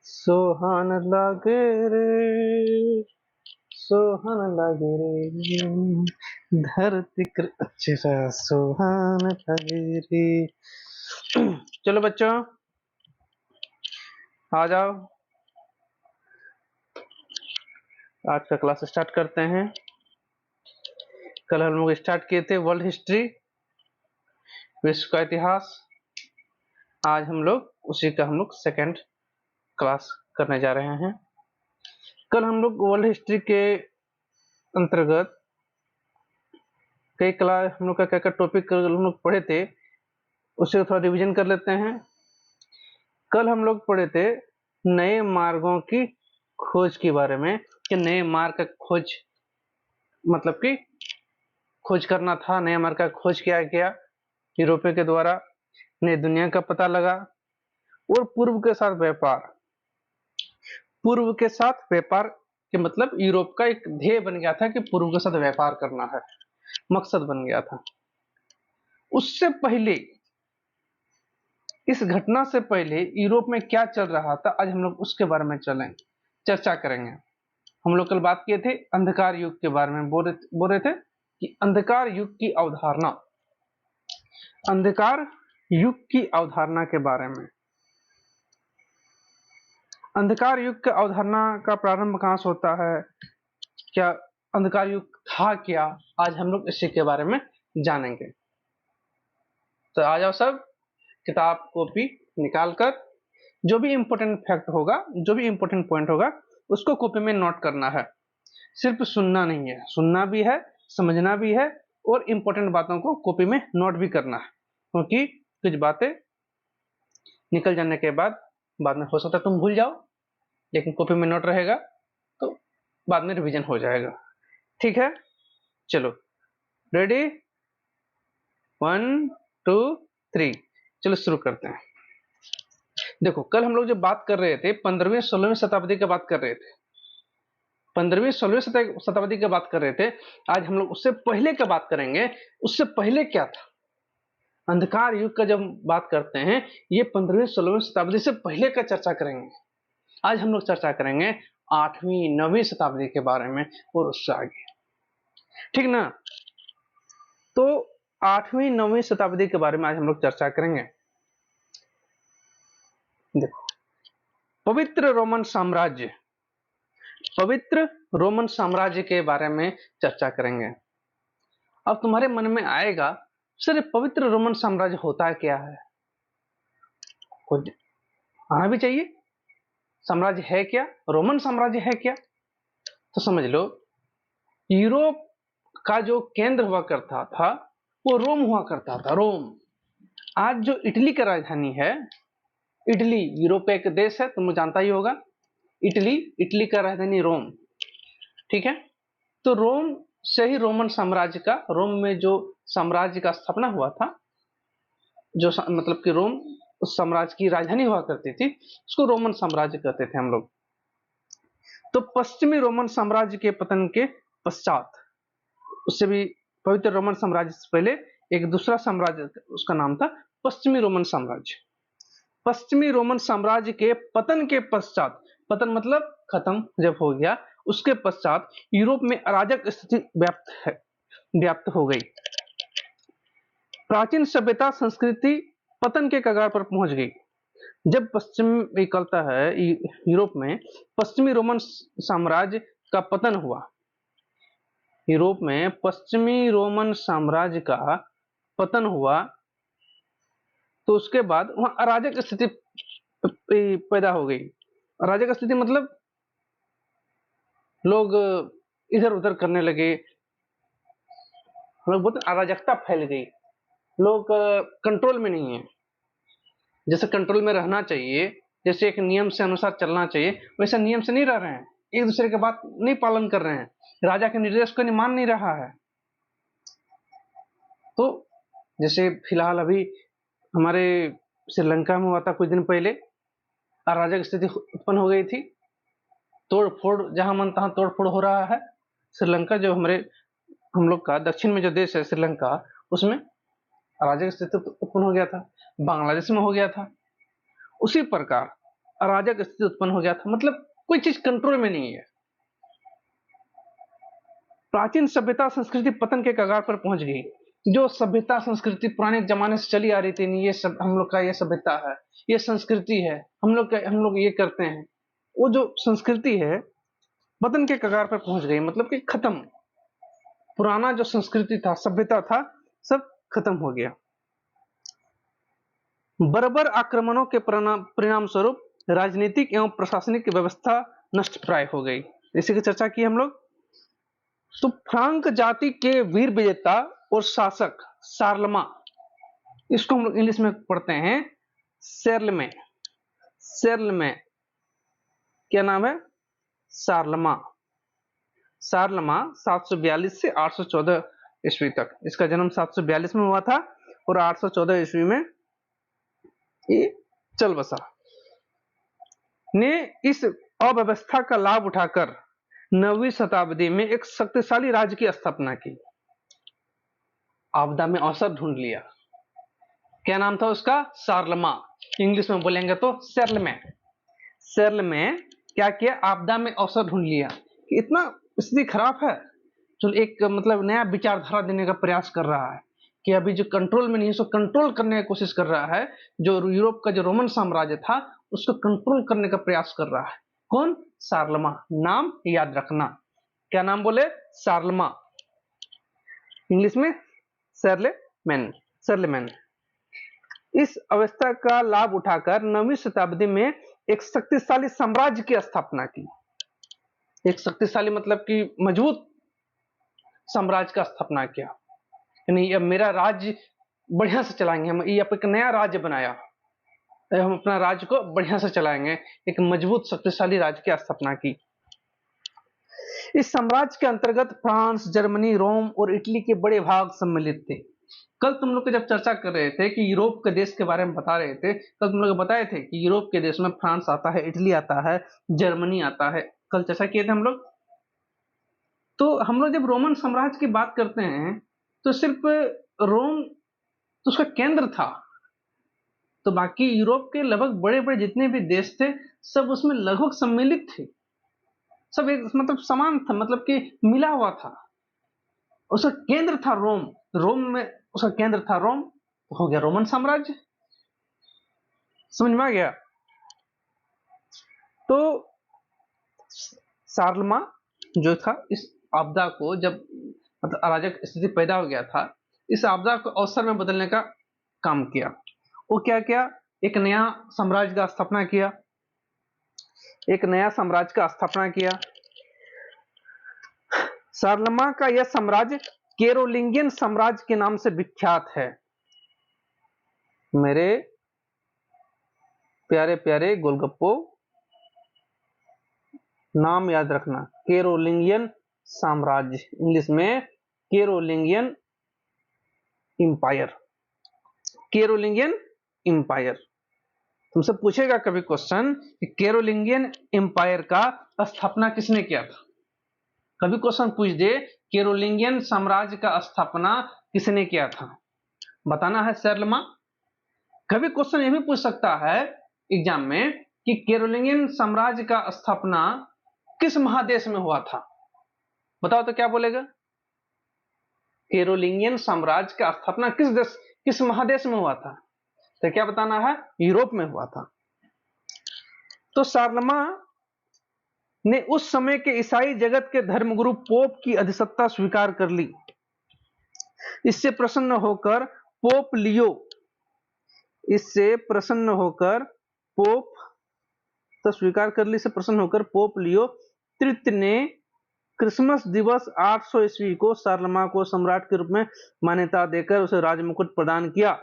सोहान लागे रे, सोहान लागे रे, धरती अच्छा सोहान लागे रे। चलो बच्चों आ जाओ, आज का क्लास स्टार्ट करते हैं। कल हम लोग स्टार्ट किए थे वर्ल्ड हिस्ट्री, विश्व का इतिहास। आज हम लोग उसी का सेकेंड क्लास करने जा रहे हैं। कल हम लोग वर्ल्ड हिस्ट्री के अंतर्गत कई क्लास हम लोग का क्या क्या टॉपिक हम लोग पढ़े थे, उसे थोड़ा रिवीजन कर लेते हैं। कल हम लोग पढ़े थे नए मार्गों की खोज के बारे में, कि नए मार्ग का खोज मतलब कि खोज करना था, नए मार्ग का खोज किया गया यूरोपियों के द्वारा, नई दुनिया का पता लगा। और पूर्व के साथ व्यापार, पूर्व के साथ व्यापार के मतलब यूरोप का एक ध्येय बन गया था कि पूर्व के साथ व्यापार करना है, मकसद बन गया था। उससे पहले, इस घटना से पहले यूरोप में क्या चल रहा था, आज हम लोग उसके बारे में चर्चा करेंगे। हम लोग कल बात किए थे अंधकार युग के बारे में, बोल रहे थे कि अंधकार युग की अवधारणा, अंधकार युग की अवधारणा के बारे में। अंधकार युग की अवधारणा का प्रारंभ कहां से होता है, क्या अंधकार युग था क्या, आज हम लोग इसी के बारे में जानेंगे। तो आ जाओ सब, किताब कॉपी निकाल कर जो भी इंपॉर्टेंट फैक्ट होगा, जो भी इंपॉर्टेंट पॉइंट होगा, उसको कॉपी में नोट करना है। सिर्फ सुनना नहीं है, सुनना भी है, समझना भी है, और इंपॉर्टेंट बातों को कॉपी में नोट भी करना है, क्योंकि कुछ बातें निकल जाने के बाद में हो सकता है तुम भूल जाओ, लेकिन कॉपी में नोट रहेगा तो बाद में रिवीजन हो जाएगा। ठीक है, चलो रेडी, 1 2 3, चलो शुरू करते हैं। देखो कल हम लोग जो बात कर रहे थे 15वीं 16वीं शताब्दी की बात कर रहे थे, 15वीं 16वीं शताब्दी की बात कर रहे थे। आज हम लोग उससे पहले की बात करेंगे। उससे पहले क्या था, अंधकार युग का जब बात करते हैं, ये 15वीं 16वीं शताब्दी से पहले का चर्चा करेंगे। आज हम लोग चर्चा करेंगे 8वीं 9वीं शताब्दी के बारे में और उससे आगे, ठीक ना। तो 8वीं 9वीं शताब्दी के बारे में आज हम लोग चर्चा करेंगे। देखो, पवित्र रोमन साम्राज्य, पवित्र रोमन साम्राज्य के बारे में चर्चा करेंगे। अब तुम्हारे मन में आएगा, सर पवित्र रोमन साम्राज्य होता क्या है, आना भी चाहिए, साम्राज्य है क्या, रोमन साम्राज्य है क्या। तो समझ लो, यूरोप का जो केंद्र हुआ करता था वो रोम हुआ करता था, रोम। आज जो इटली का राजधानी है, इटली यूरोप का एक देश है, तुम जानता ही होगा, इटली, इटली का राजधानी रोम, ठीक है। तो रोम से ही रोमन साम्राज्य का, रोम में जो साम्राज्य का स्थापना हुआ था, जो मतलब कि रोम उस साम्राज्य की राजधानी हुआ करती थी, उसको रोमन साम्राज्य कहते थे हम लोग। तो पश्चिमी रोमन साम्राज्य के पतन के पश्चात, उससे भी पवित्र रोमन साम्राज्य से पहले एक दूसरा साम्राज्य, उसका नाम था पश्चिमी रोमन साम्राज्य। पश्चिमी रोमन साम्राज्य के पतन के पश्चात, पतन मतलब खत्म जब हो गया, उसके पश्चात यूरोप में अराजक स्थिति व्याप्त हो गई। प्राचीन सभ्यता संस्कृति पतन के कगार पर पहुंच गई। जब पश्चिम निकलता है यूरोप में, पश्चिमी रोमन साम्राज्य का पतन हुआ, यूरोप में पश्चिमी रोमन साम्राज्य का पतन हुआ, तो उसके बाद वहां अराजक स्थिति पैदा हो गई। अराजक स्थिति मतलब लोग इधर उधर करने लगे, लोग बोलते अराजकता फैल गई, लोग कंट्रोल में नहीं है, जैसे कंट्रोल में रहना चाहिए, जैसे एक नियम से अनुसार चलना चाहिए, वैसे नियम से नहीं रह रहे हैं, एक दूसरे के बात नहीं पालन कर रहे हैं, राजा के निर्देश को नहीं मान नहीं रहा है। तो जैसे फिलहाल अभी हमारे श्रीलंका में हुआ था कुछ दिन पहले, अराजक स्थिति उत्पन्न हो गई थी, तोड़ फोड़, जहां मन तहां तोड़ फोड़ हो रहा है। श्रीलंका जो हम लोग का दक्षिण में जो देश है श्रीलंका, उसमें अराजक स्थिति उत्पन्न हो गया था, बांग्लादेश में हो गया था। उसी प्रकार अराजक स्थिति उत्पन्न हो गया था, मतलब कोई चीज कंट्रोल में नहीं है। प्राचीन सभ्यता संस्कृति पतन के कगार पर पहुंच गई। जो सभ्यता संस्कृति पुराने जमाने से चली आ रही थी, नहीं ये सब हम लोग का, ये सभ्यता है, ये संस्कृति है, हम लोग ये करते हैं, वो जो संस्कृति है पतन के कगार पर पहुंच गई, मतलब कि खत्म। पुराना जो संस्कृति था, सभ्यता था, सब खत्म हो गया। बर्बर आक्रमणों के परिणाम स्वरूप राजनीतिक एवं प्रशासनिक व्यवस्था नष्ट प्राय हो गई। इसी की चर्चा की हम लोग। तो फ्रांक जाति के वीर विजेता और शासक शार्लमा, इसको हम लोग इंग्लिश में पढ़ते हैं शर्लेमे। शर्लेमे क्या नाम है? शार्लमा। शार्लमा 742 से 814 ईस्वी तक, इसका जन्म 742 में हुआ था और 814 ईस्वी में ये चल बसा। ने इस अव्यवस्था का लाभ उठाकर 9वीं शताब्दी में एक शक्तिशाली राज्य की स्थापना की। आपदा में अवसर ढूंढ लिया। क्या नाम था उसका? शार्लमा। इंग्लिश में बोलेंगे तो शर्लेमे। शर्लेमे क्या किया? आपदा में अवसर ढूंढ लिया कि इतना स्थिति खराब है, चलो एक मतलब नया विचारधारा देने का प्रयास कर रहा है कि अभी जो कंट्रोल में नहीं है उसको कंट्रोल करने की कोशिश कर रहा है। जो यूरोप का जो रोमन साम्राज्य था उसको कंट्रोल करने का प्रयास कर रहा है। कौन? शार्लमा। नाम याद रखना। क्या नाम बोले? शार्लमा। इंग्लिश में शर्लेमेन। शर्लेमेन। इस अवस्था का लाभ उठाकर 9वीं शताब्दी में एक शक्तिशाली साम्राज्य की स्थापना की। एक शक्तिशाली मतलब कि मजबूत साम्राज्य का स्थापना किया। यानी अब मेरा राज्य बढ़िया से चलाएंगे हम, ये एक नया राज्य बनाया, हम अपना राज्य को बढ़िया से चलाएंगे, एक मजबूत शक्तिशाली राज्य की स्थापना की। इस साम्राज्य के अंतर्गत फ्रांस, जर्मनी, रोम और इटली के बड़े भाग सम्मिलित थे। कल तुम लोग जब चर्चा कर रहे थे कि यूरोप के देश के बारे में बता रहे थे, कल तुम लोग बताए थे कि यूरोप के देश में फ्रांस आता है, इटली आता है, जर्मनी आता है, कल चर्चा किए थे हम लोग। तो हम लोग जब रोमन साम्राज्य की बात करते हैं तो सिर्फ रोम तो उसका केंद्र था, तो बाकी यूरोप के लगभग बड़े बड़े जितने भी देश थे सब उसमें लगभग सम्मिलित थे, सब एक मतलब समान था, मतलब कि मिला हुआ था। उसका केंद्र था रोम, रोम में उसका केंद्र था रोम, हो गया रोमन साम्राज्य। समझ में आ गया? तो शार्लमा जो था इस आपदा को, जब मतलब अराजक स्थिति पैदा हो गया था, इस आपदा को अवसर में बदलने का काम किया। वो क्या किया? एक नया साम्राज्य का स्थापना किया। एक नया साम्राज्य का स्थापना किया। शार्लमा का यह साम्राज्य कैरोलिंगियन साम्राज्य के नाम से विख्यात है। मेरे प्यारे प्यारे गोलगप्पो, नाम याद रखना, कैरोलिंगियन साम्राज्य, इंग्लिश में कैरोलिंगियन इंपायर। Carolingian empire. तुमसे पूछेगा कभी क्वेश्चन कि कैरोलिंगियन एम्पायर का स्थापना किसने किया था, कभी क्वेश्चन पूछ दे कैरोलिंगियन साम्राज्य का स्थापना किसने किया था, बताना है शार्लमा। कभी क्वेश्चन ये भी पूछ सकता है एग्जाम में कि कैरोलिंगियन साम्राज्य का स्थापना किस महादेश में हुआ था, बताओ तो क्या बोलेगा? कैरोलिंगियन साम्राज्य का स्थापना किस महादेश में हुआ था, तो क्या बताना है? यूरोप में हुआ था। तो शार्लमा ने उस समय के ईसाई जगत के धर्मगुरु पोप की अधिसत्ता स्वीकार कर ली। इससे प्रसन्न होकर पोप लियो इससे प्रसन्न होकर पोप तो स्वीकार कर ली से प्रसन्न होकर पोप लियो तृतीय ने क्रिसमस दिवस 800 ईस्वी को शार्लमा को सम्राट के रूप में मान्यता देकर उसे राजमुकुट प्रदान किया।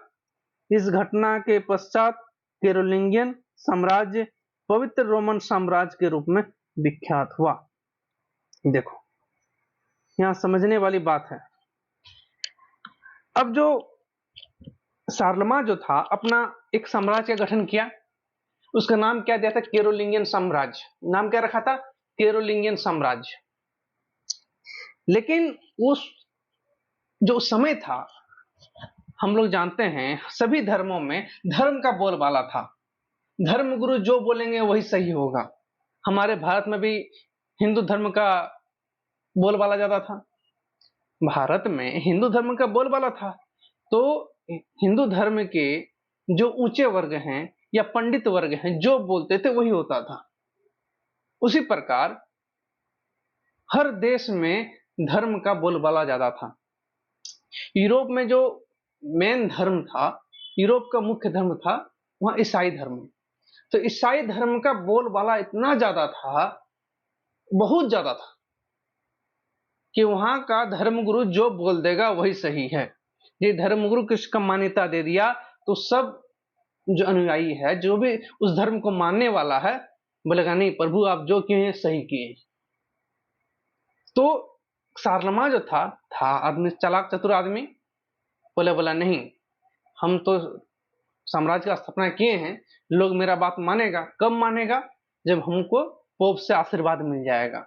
इस घटना के पश्चात कैरोलिंगियन साम्राज्य पवित्र रोमन साम्राज्य के रूप में विख्यात हुआ। देखो यहां समझने वाली बात है। अब जो शार्लमा जो था अपना एक साम्राज्य का गठन किया, उसका नाम क्या दिया था? कैरोलिंगियन साम्राज्य। नाम क्या रखा था? कैरोलिंगियन साम्राज्य। लेकिन उस जो समय था, हम लोग जानते हैं सभी धर्मों में धर्म का बोलबाला था, धर्मगुरु जो बोलेंगे वही सही होगा। हमारे भारत में भी हिंदू धर्म का बोलबाला ज्यादा था, भारत में हिंदू धर्म का बोलबाला था, तो हिंदू धर्म के जो ऊंचे वर्ग हैं या पंडित वर्ग हैं जो बोलते थे वही होता था। उसी प्रकार हर देश में धर्म का बोलबाला ज्यादा था। यूरोप में जो मेन धर्म था, यूरोप का मुख्य धर्म था वहां ईसाई धर्म। तो ईसाई धर्म का बोलबाला इतना ज्यादा था, बहुत ज्यादा था, कि वहां का धर्मगुरु जो बोल देगा वही सही है। ये धर्मगुरु किसका मान्यता दे दिया तो सब जो अनुयायी है, जो भी उस धर्म को मानने वाला है, बोलेगा नहीं प्रभु आप जो किए हैं सही किए। तो शारलमा जो था आदमी, चालाक चतुर आदमी, बोला नहीं, हम तो साम्राज्य का स्थापना किए हैं, लोग मेरा बात मानेगा। कब मानेगा? जब हमको पोप से आशीर्वाद मिल जाएगा,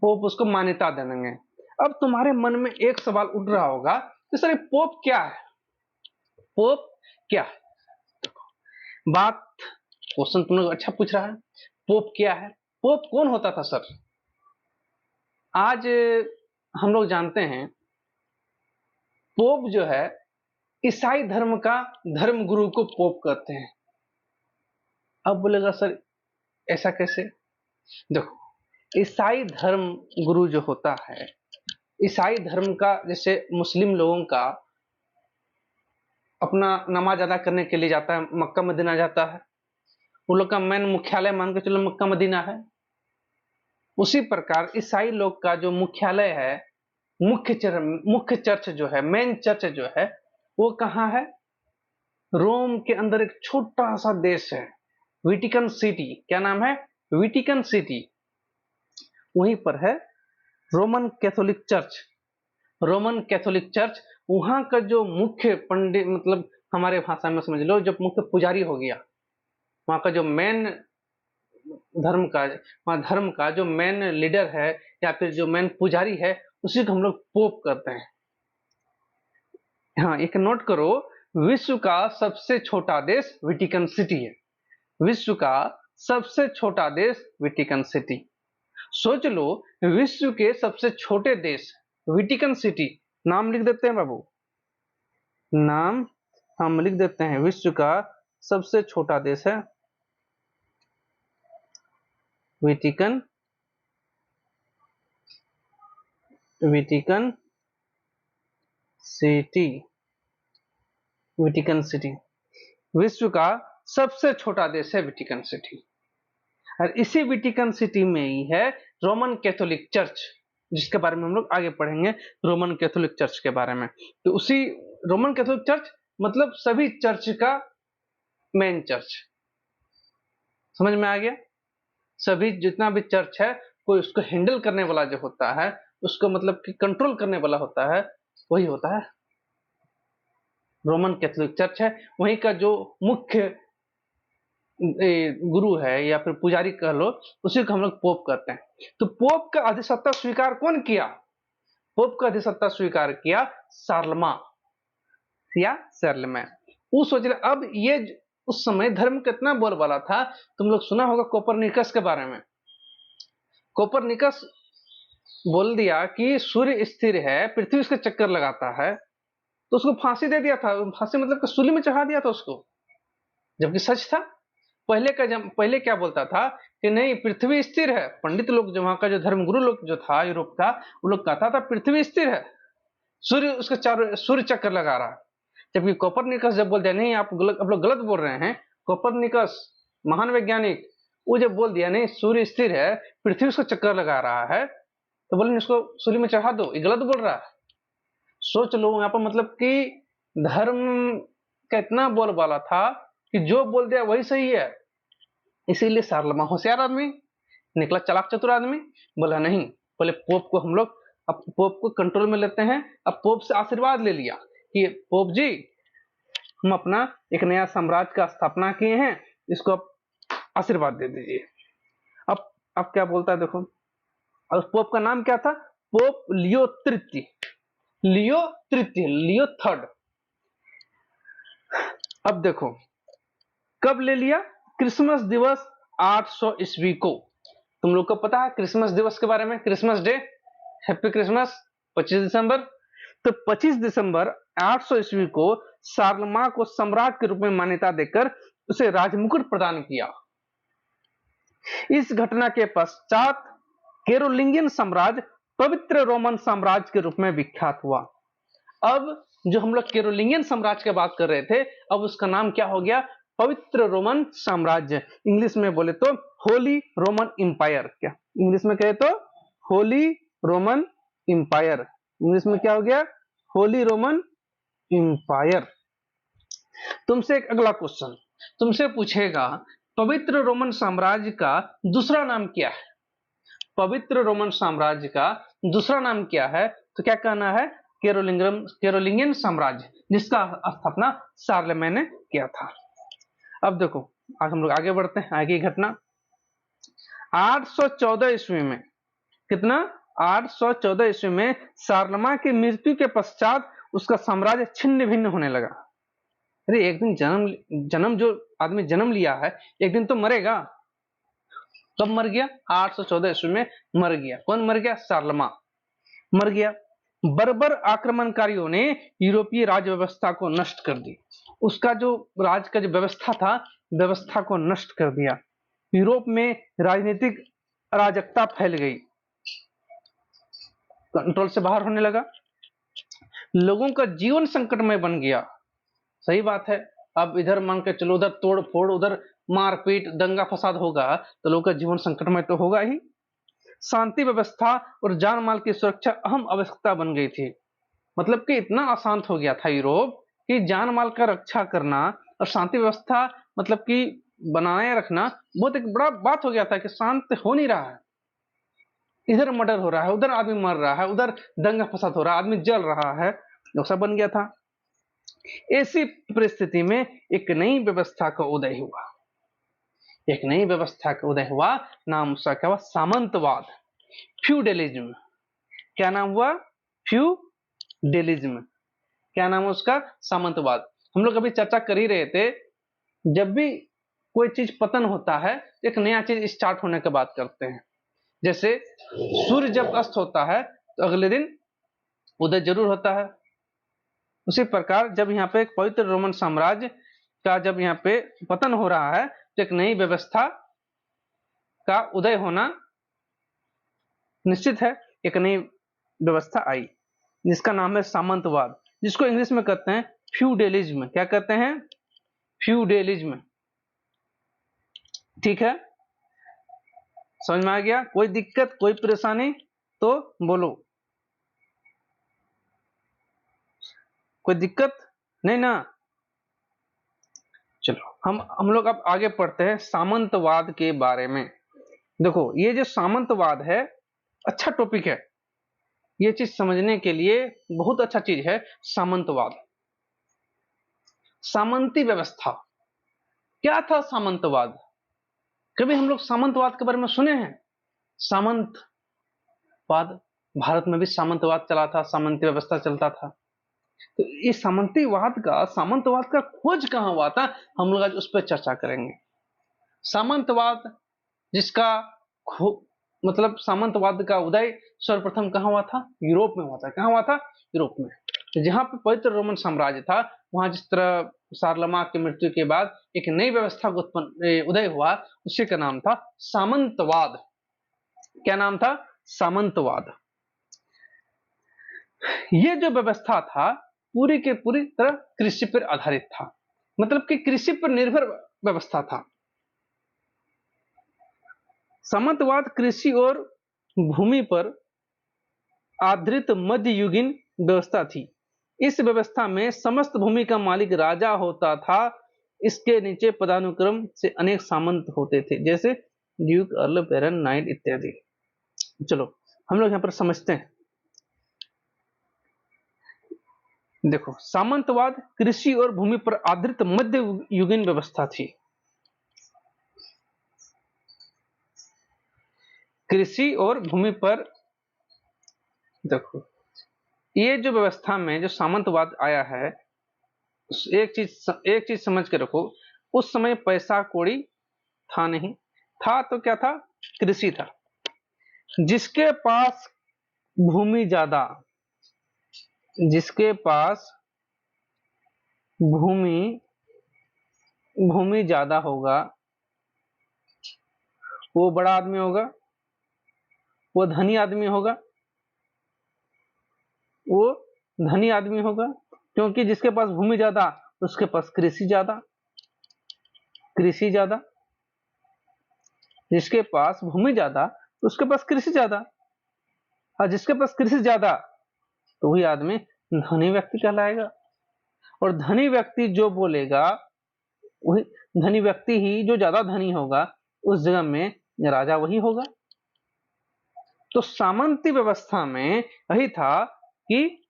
पोप उसको मान्यता दे देंगे। अब तुम्हारे मन में एक सवाल उठ रहा होगा कि सर पोप क्या है? पोप क्या है? बात क्वेश्चन तुम लोग अच्छा पूछ रहा है, पोप क्या है? पोप कौन होता था सर? आज हम लोग जानते हैं पोप जो है ईसाई धर्म का धर्म गुरु को पोप कहते हैं। अब बोलेगा सर ऐसा कैसे? देखो, ईसाई धर्म गुरु जो होता है, ईसाई धर्म का जैसे मुस्लिम लोगों का अपना नमाज अदा करने के लिए जाता है, मक्का मदीना जाता है, वो लोग का मेन मुख्यालय मान के चलो मक्का मदीना है। उसी प्रकार ईसाई लोग का जो मुख्यालय है, मुख्य चर्च जो है, मेन चर्च जो है, वो कहाँ है? रोम के अंदर एक छोटा सा देश है, वेटिकन सिटी। क्या नाम है? Vatican city. वहीं पर है Roman Catholic church. Roman Catholic church, वहां का जो मुख्य पंडित, मतलब हमारे भाषा में समझ लो जो मुख्य पुजारी हो गया, वहां का जो मेन धर्म का जो मेन लीडर है या फिर जो मेन पुजारी है, उसी को हम लोग पोप कहते हैं। हाँ, एक नोट करो, विश्व का सबसे छोटा देश वेटिकन सिटी है। विश्व का सबसे छोटा देश वेटिकन सिटी। सोच लो, विश्व के सबसे छोटे देश वेटिकन सिटी, नाम लिख देते हैं बाबू, नाम हम लिख देते हैं। विश्व का सबसे छोटा देश है वेटिकन सिटी। वेटिकन सिटी विश्व का सबसे छोटा देश है, वेटिकन सिटी। और इसी वेटिकन सिटी में ही है रोमन कैथोलिक चर्च, जिसके बारे में हम लोग आगे पढ़ेंगे, रोमन कैथोलिक चर्च के बारे में। तो उसी रोमन कैथोलिक चर्च मतलब सभी चर्च का मेन चर्च, समझ में आ गया? सभी जितना भी चर्च है, कोई उसको हैंडल करने वाला जो होता है, उसको मतलब कि कंट्रोल करने वाला होता है, वही होता है रोमन कैथोलिक चर्च है। वहीं का जो मुख्य गुरु है या फिर पुजारी कह लो, उसी को हम लोग पोप कहते हैं। तो पोप का अधिसत्ता स्वीकार कौन किया? पोप का अधिसत्ता स्वीकार किया शारलमा या शर्लेमैन। वो सोच रहे, अब ये उस समय धर्म कितना बोलबाला था। तुम लोग सुना होगा कोपरनिकस के बारे में। कोपरनिकस बोल दिया कि सूर्य स्थिर है, पृथ्वी उसके चक्कर लगाता है, तो उसको फांसी दे दिया था। फांसी मतलब सूली में चढ़ा दिया था उसको, जबकि सच था। पहले क्या बोलता था कि नहीं पृथ्वी स्थिर है। पंडित लोग जो वहां का जो धर्मगुरु लोग जो था यूरोप का, वो लोग कहता था पृथ्वी स्थिर है, सूर्य उसके चारों सूर्य चक्कर लगा रहा है। जबकि कोपरनिकस जब बोल दिया नहीं आप लोग गलत बोल रहे हैं, कोपरनिकस महान वैज्ञानिक, वो जब बोल दिया नहीं सूर्य स्थिर है, पृथ्वी उसको चक्कर लगा रहा है, तो बोले इसको सूली में चढ़ा दो, ये गलत बोल रहा है। सोच लो यहाँ पर मतलब कि धर्म का इतना बोलबाला था कि जो बोल दिया वही सही है। इसीलिए शारलमा होशियार आदमी निकला, चालाक चतुर आदमी, बोला नहीं, बोले पोप को हम लोग अब पोप को कंट्रोल में लेते हैं। अब पोप से आशीर्वाद ले लिया कि पोप जी हम अपना एक नया साम्राज्य का स्थापना किए हैं, इसको आप आशीर्वाद दे दीजिए। अब क्या बोलता है देखो, और पोप का नाम क्या था? पोप लियो तृतीय, लियो थर्ड। अब देखो कब ले लिया, क्रिसमस दिवस 800 ईस्वी को। तुम लोग को पता है क्रिसमस दिवस के बारे में, क्रिसमस डे, हैप्पी क्रिसमस, 25 दिसंबर। तो 25 दिसंबर 800 ईस्वी को शार्लमा को सम्राट के रूप में मान्यता देकर उसे राजमुकुट प्रदान किया। इस घटना के पश्चात कैरोलिंगियन साम्राज्य पवित्र रोमन साम्राज्य के रूप में विख्यात हुआ। अब जो हम लोग कैरोलिंगियन साम्राज्य की बात कर रहे थे, अब उसका नाम क्या हो गया, पवित्र रोमन साम्राज्य। इंग्लिश में बोले तो होली रोमन इंपायर। क्या इंग्लिश में कहे तो होली रोमन इंपायर। इंग्लिश में क्या हो गया, होली रोमन इंपायर। तुमसे एक अगला क्वेश्चन तुमसे पूछेगा, पवित्र रोमन साम्राज्य का दूसरा नाम क्या है। पवित्र रोमन साम्राज्य का दूसरा नाम क्या है, तो क्या कहना है, कैरोलिंगियन साम्राज्य, जिसका स्थापना शार्लेमेन ने किया था। अब देखो आज हम लोग आगे बढ़ते हैं, आगे घटना 814 ईस्वी में, कितना 814 ईस्वी में शार्लमा की मृत्यु के पश्चात उसका साम्राज्य छिन्न भिन्न होने लगा। अरे एक दिन जन्म जो आदमी जन्म लिया है एक दिन तो मरेगा। कब मर गया, 814 ईस्वी में मर गया। कौन मर गया, शार्लमा मर गया। बर्बर आक्रमणकारियों ने यूरोपीय राज्य व्यवस्था को नष्ट कर दी। उसका जो राज का जो व्यवस्था था, व्यवस्था को नष्ट कर दिया। यूरोप में राजनीतिक अराजकता फैल गई, कंट्रोल से बाहर होने लगा, लोगों का जीवन संकटमय बन गया। सही बात है, अब इधर मान के चलो उधर तोड़ फोड़, उधर मारपीट दंगा फसाद होगा तो लोगों का जीवन संकटमय तो होगा ही। शांति व्यवस्था और जान माल की सुरक्षा अहम आवश्यकता बन गई थी। मतलब कि इतना अशांत हो गया था यूरोप कि जान माल का रक्षा करना और शांति व्यवस्था मतलब कि बनाए रखना बहुत एक बड़ा बात हो गया था कि शांत हो नहीं रहा है, इधर मर्डर हो रहा है, उधर आदमी मर रहा है, उधर दंगा फसाद हो रहा है, आदमी जल रहा है, ऐसा बन गया था। ऐसी परिस्थिति में एक नई व्यवस्था का उदय हुआ, एक नई व्यवस्था का उदय हुआ, नाम उसका क्या हुआ, सामंतवाद, फ्यूडलिज्म। क्या नाम हुआ, फ्यूडलिज्म। क्या नाम है उसका, सामंतवाद। हम लोग अभी चर्चा कर ही रहे थे, जब भी कोई चीज पतन होता है एक नया चीज स्टार्ट होने की बात करते हैं। जैसे सूर्य जब अस्त होता है तो अगले दिन उदय जरूर होता है। उसी प्रकार जब यहाँ पे एक पवित्र रोमन साम्राज्य का जब यहाँ पे पतन हो रहा है तो एक नई व्यवस्था का उदय होना निश्चित है। एक नई व्यवस्था आई जिसका नाम है सामंतवाद, जिसको इंग्लिश में कहते हैं फ्यूडलिज्म। क्या कहते हैं, फ्यूडलिज्म। ठीक है, समझ में आ गया, कोई दिक्कत कोई परेशानी तो बोलो, कोई दिक्कत नहीं ना। चलो हम लोग अब आगे पढ़ते हैं सामंतवाद के बारे में। देखो ये जो सामंतवाद है अच्छा टॉपिक है, ये चीज समझने के लिए बहुत अच्छा चीज है सामंतवाद। सामंती व्यवस्था क्या था, सामंतवाद कभी हम लोग सामंतवाद के बारे में सुने हैं। सामंतवाद, भारत में भी सामंतवाद चला था, सामंती व्यवस्था चलता था। तो ये सामंतवाद का खोज कहां हुआ था, हम लोग आज उस पर चर्चा करेंगे। सामंतवाद जिसका मतलब सामंतवाद का उदय सर्वप्रथम कहां हुआ था, यूरोप में हुआ था। कहां हुआ था, यूरोप में। तो जहां पर पवित्र रोमन साम्राज्य था वहां जिस तरह शार्लमा की मृत्यु के बाद एक नई व्यवस्था का उदय हुआ, उसी का नाम था सामंतवाद। क्या नाम था, सामंतवाद। ये जो व्यवस्था था पूरी के पूरी तरह कृषि पर आधारित था, मतलब कि कृषि पर निर्भर व्यवस्था था। सामंतवाद कृषि और भूमि पर आधारित मध्ययुगीन व्यवस्था थी। इस व्यवस्था में समस्त भूमि का मालिक राजा होता था। इसके नीचे पदानुक्रम से अनेक सामंत होते थे, जैसे ड्यूक, अर्ल, बैरन, नाइट इत्यादि। चलो हम लोग यहाँ पर समझते हैं। देखो सामंतवाद कृषि और भूमि पर आधारित मध्ययुगीन व्यवस्था थी। कृषि और भूमि पर, देखो ये जो व्यवस्था में जो सामंतवाद आया है, एक चीज समझ के रखो, उस समय पैसा कौड़ी था नहीं, था तो क्या था, कृषि था। जिसके पास भूमि ज्यादा, जिसके पास भूमि भूमि ज्यादा होगा वो बड़ा आदमी होगा, वो धनी आदमी होगा, वो धनी आदमी होगा, क्योंकि जिसके पास भूमि ज्यादा उसके पास कृषि ज्यादा, कृषि ज्यादा, जिसके पास भूमि ज्यादा उसके पास कृषि ज्यादा, और जिसके पास कृषि ज्यादा तो वही आदमी धनी व्यक्ति कहलाएगा। और धनी व्यक्ति जो बोलेगा, वही धनी व्यक्ति ही जो ज्यादा धनी होगा उस जगह में राजा वही होगा। तो सामंती व्यवस्था में यही था कि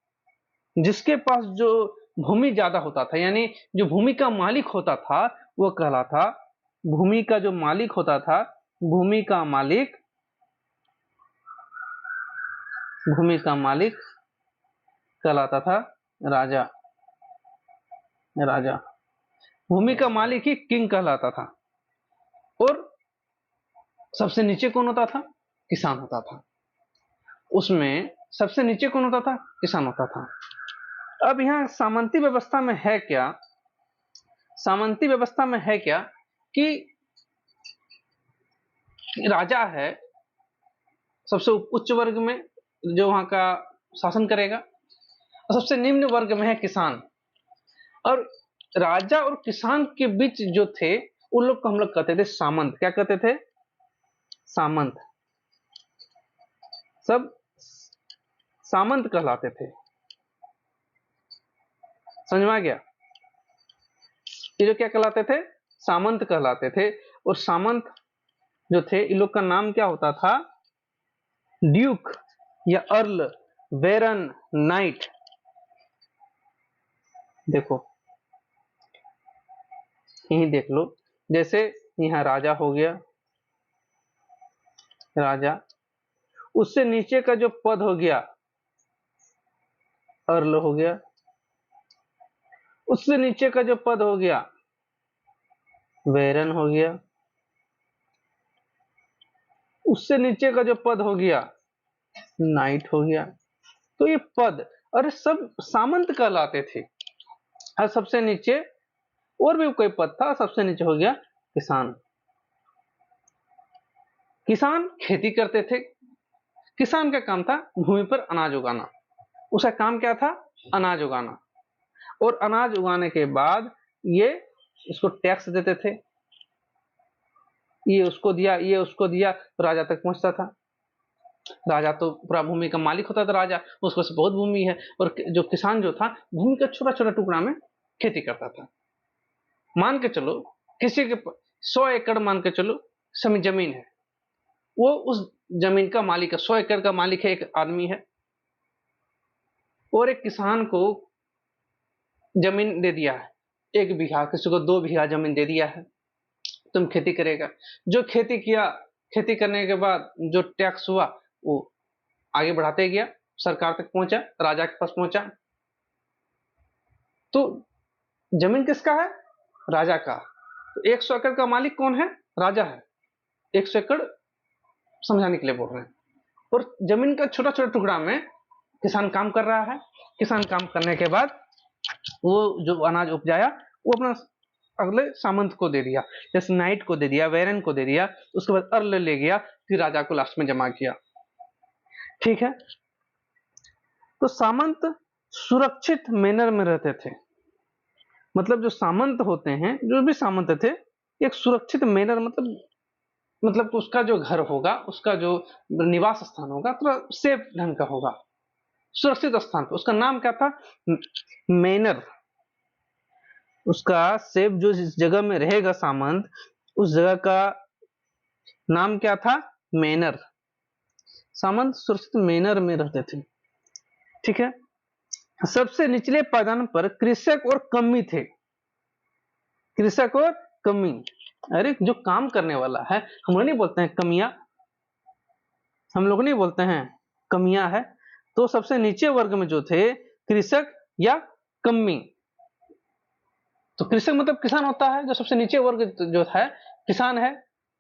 जिसके पास जो भूमि ज्यादा होता था, यानी जो भूमि का मालिक होता था वो कहलाता, भूमि का जो मालिक होता था, भूमि का मालिक, भूमि का मालिक कहलाता था राजा। राजा, भूमि का मालिक ही किंग कहलाता था। और सबसे नीचे कौन होता था, किसान होता था। उसमें सबसे नीचे कौन होता था, किसान होता था। अब यहाँ सामंती व्यवस्था में है क्या, सामंती व्यवस्था में है क्या कि राजा है सबसे उच्च वर्ग में जो वहां का शासन करेगा, और सबसे निम्न वर्ग में है किसान। और राजा और किसान के बीच जो थे उन लोग को हम लोग कहते थे सामंत। क्या कहते थे, सामंत। सब सामंत कहलाते थे। समझ में आ गया, ये जो क्या कहलाते थे, सामंत कहलाते थे। और सामंत जो थे इन लोग का नाम क्या होता था, ड्यूक या अर्ल, बेरन, नाइट। देखो यही देख लो, जैसे यहाँ राजा हो गया, राजा, उससे नीचे का जो पद हो गया अर्ल हो गया, उससे नीचे का जो पद हो गया वेरन हो गया, उससे नीचे का जो पद हो गया नाइट हो गया। तो ये पद अरे सब सामंत कहलाते थे। और सबसे नीचे और भी कोई पद था, सबसे नीचे हो गया किसान। किसान खेती करते थे, किसान का काम था भूमि पर अनाज उगाना। उसका काम क्या था, अनाज उगाना। और अनाज उगाने के बाद ये इसको टैक्स देते थे, ये उसको दिया, ये उसको दिया, तो राजा तक पहुंचता था। राजा तो पूरा भूमि का मालिक होता था राजा, उसको से बहुत भूमि है। और जो किसान जो था भूमि का छोटा छोटा टुकड़ा में खेती करता था। मान के चलो किसी के 100 एकड़ मान के चलो जमीन है, वो उस जमीन का मालिक है, 100 एकड़ का मालिक है एक आदमी है। और एक किसान को जमीन दे दिया है 1 बीघा, किसी को 2 बीघा जमीन दे दिया है, तुम खेती करेगा। जो खेती किया, खेती करने के बाद जो टैक्स हुआ वो आगे बढ़ाते गया, सरकार तक पहुंचा, राजा के पास पहुंचा। तो जमीन किसका है, राजा का। तो 100 एकड़ का मालिक कौन है, राजा है। 100 एकड़ समझाने के लिए बोल रहे हैं। और जमीन का छोटा छोटा टुकड़ा में किसान काम कर रहा है। किसान काम करने के बाद वो जो अनाज उपजाया वो अपना अगले सामंत को दे दिया, जैसे नाइट को दे दिया, वेरन को दे दिया, उसके बाद अर्ल ले गया, फिर राजा को लास्ट में जमा किया। ठीक है, तो सामंत सुरक्षित मैनर में रहते थे। मतलब जो सामंत होते हैं, जो भी सामंत थे, एक सुरक्षित मैनर, मतलब उसका जो घर होगा, उसका जो निवास स्थान होगा थोड़ा सेफ ढंग का होगा, सुरक्षित स्थान पर। उसका नाम क्या था, मैनर। उसका सेफ जो जिस जगह में रहेगा सामंत, उस जगह का नाम क्या था, मैनर। सामंत सुरक्षित मैनर में रहते थे। ठीक है, सबसे निचले पायदान पर कृषक और कमी थे। कृषक और कमी, अरे जो काम करने वाला है, हम लोग नहीं बोलते हैं कमियां, हम लोग नहीं बोलते हैं कमियां है। तो सबसे नीचे वर्ग में जो थे कृषक या कमी, तो कृषक मतलब किसान होता है, जो सबसे नीचे वर्ग जो है किसान है,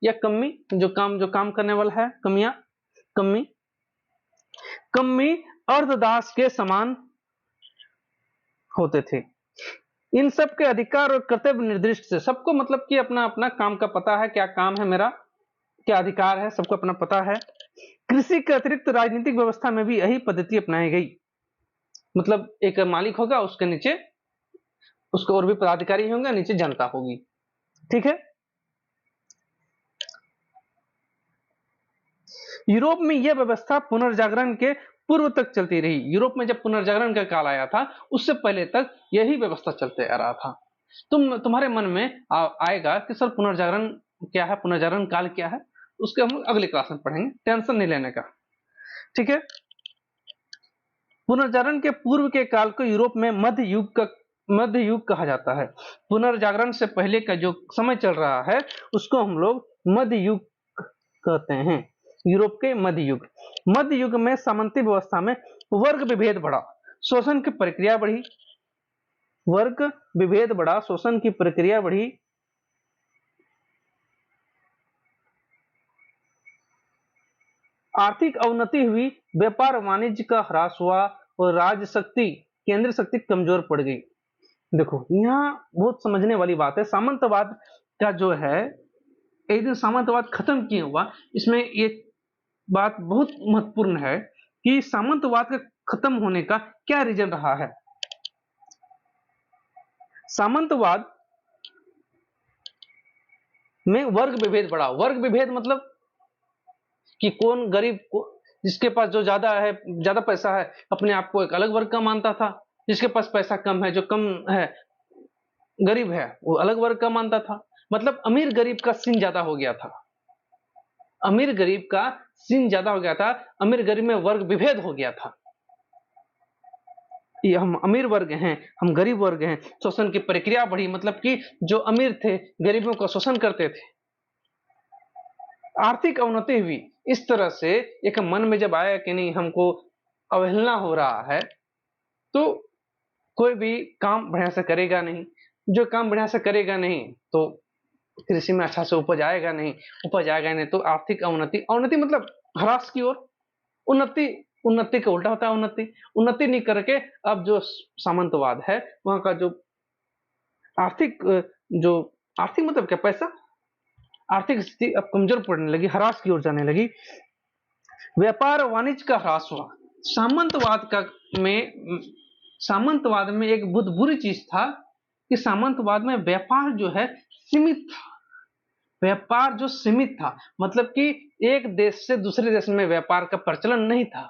या कम्मी जो काम करने वाला है, कम्मी कम्मी अर्धदास के समान होते थे। इन सब के अधिकार और कर्तव्य निर्दिष्ट से, सबको मतलब कि अपना अपना काम का पता है, क्या काम है मेरा, क्या अधिकार है, सबको अपना पता है। कृषि के अतिरिक्त राजनीतिक व्यवस्था में भी यही पद्धति अपनाई गई। मतलब एक मालिक होगा, उसके नीचे उसको और भी पदाधिकारी होंगे, नीचे जनता होगी। ठीक है। यूरोप में यह व्यवस्था पुनर्जागरण के पूर्व तक चलती रही। यूरोप में जब पुनर्जागरण का काल आया था, उससे पहले तक यही व्यवस्था चलते आ रहा था। तुम्हारे मन में आएगा कि सर पुनर्जागरण क्या है, पुनर्जागरण काल क्या है, उसके हम अगले क्लास में पढ़ेंगे, टेंशन नहीं लेने का। ठीक है। पुनर्जागरण के पूर्व के काल को यूरोप में मध्य युग कहा जाता है। पुनर्जागरण से पहले का जो समय चल रहा है, उसको हम लोग मध्य युग कहते हैं। यूरोप के मध्य युग में सामंती व्यवस्था में वर्ग विभेद बढ़ा, शोषण की प्रक्रिया बढ़ी। वर्ग विभेद बढ़ा, शोषण की प्रक्रिया बढ़ी। आर्थिक अवनति हुई, व्यापार वाणिज्य का ह्रास हुआ और राजशक्ति, केंद्र शक्ति कमजोर पड़ गई। देखो यहाँ बहुत समझने वाली बात है। सामंतवाद का जो है, एक दिन सामंतवाद खत्म क्यों हुआ, इसमें एक बात बहुत महत्वपूर्ण है कि सामंतवाद का खत्म होने का क्या रीजन रहा है। सामंतवाद में वर्ग विभेद बढ़ा। वर्ग विभेद मतलब कि कौन गरीब को, जिसके पास जो ज्यादा है, ज्यादा पैसा है, अपने आप को एक अलग वर्ग का मानता था। जिसके पास पैसा कम है, जो कम है, गरीब है, वो अलग वर्ग का मानता था। मतलब अमीर गरीब का सीन ज्यादा हो गया था। अमीर गरीब का सीन ज्यादा हो गया था। अमीर गरीब में वर्ग विभेद हो गया था। ये हम अमीर वर्ग हैं, हम गरीब वर्ग हैं। शोषण की प्रक्रिया बढ़ी, मतलब कि जो अमीर थे गरीबों का शोषण करते थे। आर्थिक अवनति हुई। इस तरह से एक मन में जब आया कि नहीं, हमको अवहेलना हो रहा है, तो कोई भी काम बढ़िया से करेगा नहीं। जो काम बढ़िया से करेगा नहीं, तो कृषि में अच्छा से उपज आएगा नहीं। उपज आएगा नहीं तो आर्थिक अवनति, अवनति मतलब ह्रास की ओर। उन्नति, उन्नति का उल्टा होता है उन्नति। उन्नति नहीं करके अब जो सामंतवाद है, वहां का जो आर्थिक जो आर्थिक मतलब क्या, पैसा, आर्थिक स्थिति अब कमजोर पड़ने लगी, ह्रास की ओर जाने लगी। व्यापार वाणिज्य का ह्रास हुआ। सामंतवाद का में सामंतवाद में एक बहुत बुरी चीज था कि सामंतवाद में व्यापार जो है सीमित था। व्यापार जो सीमित था, मतलब कि एक देश से दूसरे देश में व्यापार का प्रचलन नहीं था।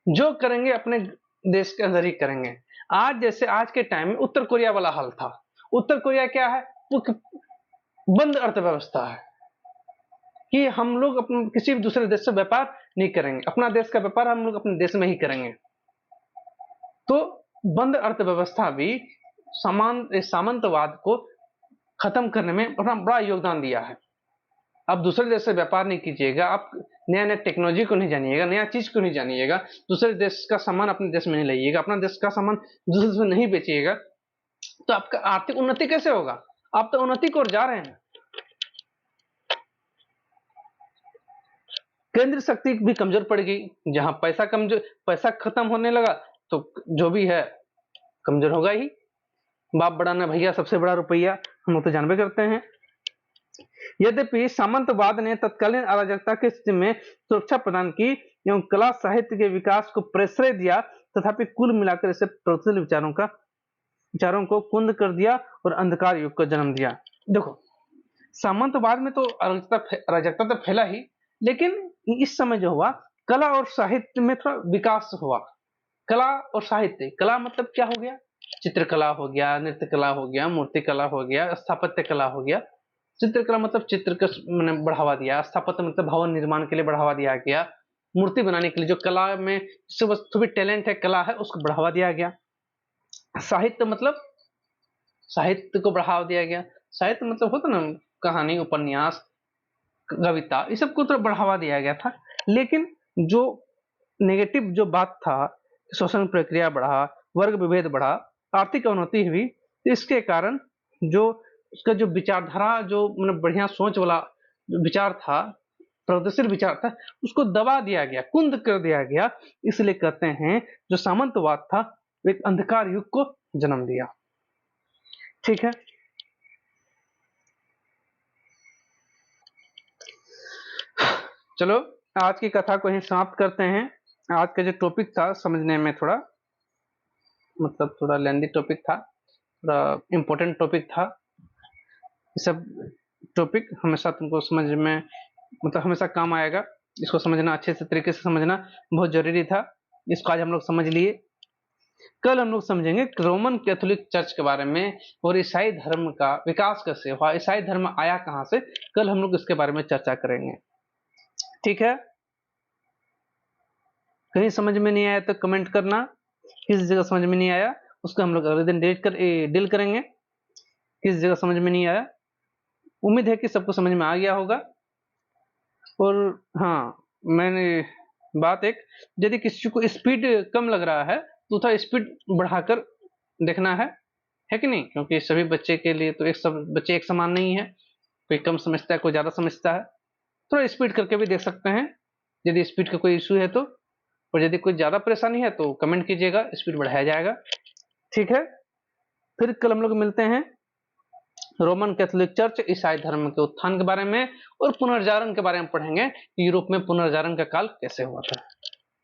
जो करेंगे अपने देश के अंदर ही करेंगे। आज जैसे आज के टाइम में उत्तर कोरिया वाला हाल था। उत्तर कोरिया क्या है, वो बंद अर्थव्यवस्था है कि हम लोग अपने किसी भी दूसरे देश से व्यापार नहीं करेंगे, अपना देश का व्यापार हम लोग अपने देश में ही करेंगे। तो बंद अर्थव्यवस्था भी सामंतवाद को खत्म करने में अपना बड़ा योगदान दिया है। अब दूसरे देश से व्यापार नहीं कीजिएगा, आप नया नया टेक्नोलॉजी को नहीं जानिएगा, नया चीज को नहीं जानिएगा, दूसरे देश का सामान अपने देश में नहीं लाइएगा, अपना देश का सामान दूसरे देश में नहीं बेचिएगा, तो आपका आर्थिक उन्नति कैसे होगा। आप तो उन्नति की ओर जा रहे हैं। केंद्र शक्ति भी कमजोर पड़ गई। जहां पैसा खत्म होने लगा, तो जो भी है कमजोर होगा ही। बाप बड़ा ना भैया, सबसे बड़ा रुपया, हम लोग तो जानबे करते हैं। यद्यपि सामंतवाद ने तत्कालीन अराजकता की स्थिति में सुरक्षा प्रदान की एवं कला साहित्य के विकास को प्रश्रय दिया, तथापि कुल मिलाकर इसे प्रगतिशील विचारों को कुंद कर दिया और अंधकार युग को जन्म दिया। देखो सामंतवाद में तो अराजकता तो फैला ही, लेकिन इस समय जो हुआ, कला और साहित्य में थोड़ा विकास हुआ। कला और साहित्य, कला मतलब क्या हो गया, चित्रकला हो गया, नृत्य कला हो गया, मूर्ति कला हो गया, स्थापत्य कला हो गया। चित्रकला मतलब चित्र का मैंने बढ़ावा दिया, स्थापत्य मतलब भवन निर्माण के लिए बढ़ावा दिया गया, मूर्ति बनाने के लिए जो कला में वस्तु भी टैलेंट है, कला है, उसको बढ़ावा दिया गया। साहित्य मतलब साहित्य को बढ़ावा दिया गया। साहित्य मतलब होता ना, कहानी, उपन्यास, कविता, इस सब को तो बढ़ावा दिया गया था। लेकिन जो नेगेटिव जो बात था, शोषण प्रक्रिया बढ़ा, वर्ग विभेद बढ़ा, आर्थिक अवनति हुई, इसके कारण जो उसका जो विचारधारा, जो मतलब बढ़िया सोच वाला जो विचार था, प्रगतिशील विचार था, उसको दबा दिया गया, कुंद कर दिया गया। इसलिए कहते हैं जो सामंतवाद था वो एक अंधकार युग को जन्म दिया। ठीक है, चलो आज की कथा को ही समाप्त करते हैं। आज का जो टॉपिक था समझने में थोड़ा मतलब थोड़ा लेंदी टॉपिक था, थोड़ा इम्पोर्टेंट टॉपिक था। ये सब टॉपिक हमेशा तुमको समझ में मतलब हमेशा काम आएगा। इसको समझना, अच्छे से तरीके से समझना बहुत जरूरी था। इसको आज हम लोग समझ लिए। कल हम लोग समझेंगे रोमन कैथोलिक चर्च के बारे में और ईसाई धर्म का विकास कैसे हुआ, ईसाई धर्म आया कहाँ से। कल हम लोग इसके बारे में चर्चा करेंगे। ठीक है, कहीं समझ में नहीं आया तो कमेंट करना, किस जगह समझ में नहीं आया उसको हम लोग अगले दिन डील करेंगे, किस जगह समझ में नहीं आया। उम्मीद है कि सबको समझ में आ गया होगा। और हाँ, मैंने बात एक, यदि किसी को स्पीड कम लग रहा है तो थोड़ा स्पीड बढ़ाकर देखना है कि नहीं, क्योंकि सभी बच्चे के लिए तो सब बच्चे एक समान नहीं है, कोई कम समझता है, कोई ज्यादा समझता है। थोड़ा स्पीड करके भी देख सकते हैं यदि स्पीड का कोई इशू है तो। और यदि कोई ज्यादा परेशानी है तो कमेंट कीजिएगा, स्पीड बढ़ाया जाएगा। ठीक है, फिर कल हम लोग मिलते हैं रोमन कैथोलिक चर्च ईसाई धर्म के उत्थान के बारे में और पुनर्जागरण के बारे में पढ़ेंगे कि यूरोप में पुनर्जागरण का काल कैसे हुआ था।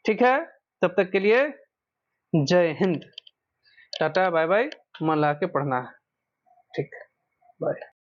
ठीक है, तब तक के लिए जय हिंद, टाटा बाय बाय, मन लगा के पढ़ना है। ठीक, बाय।